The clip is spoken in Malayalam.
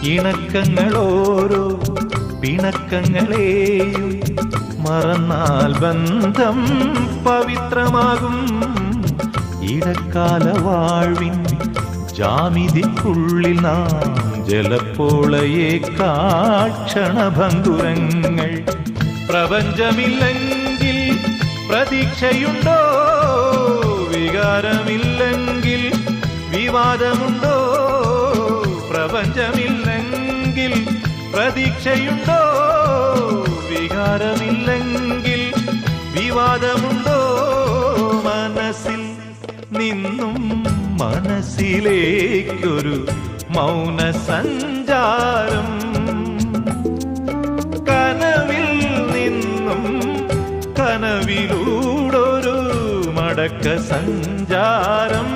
ഇണക്കങ്ങളോരോ പിണക്കങ്ങളെയും മറന്നാൽ ബന്ധം പവിത്രമാകും. ഇടക്കാല വാഴ്വിൻ ജാമിതിക്കുള്ളിൽ നാം ജലപ്പോളയേക്കാൾ ക്ഷണഭംഗുരങ്ങൾ. പ്രപഞ്ചമില്ലെങ്കിൽ പ്രതീക്ഷയുണ്ടോ? വികാരമില്ലെങ്കിൽ വിവാദമുണ്ടോ? പ്രപഞ്ചമില്ലെങ്കിൽ പ്രതീക്ഷയുണ്ടോ? വികാരമില്ലെങ്കിൽ വിവാദമുണ്ടോ? മനസ്സിൽ നിന്നും മനസ്സിലേക്കൊരു മൗന സഞ്ചാരം, കനവിൽ നിന്നും കനവിലൂടൊരു മടക്ക സഞ്ചാരം.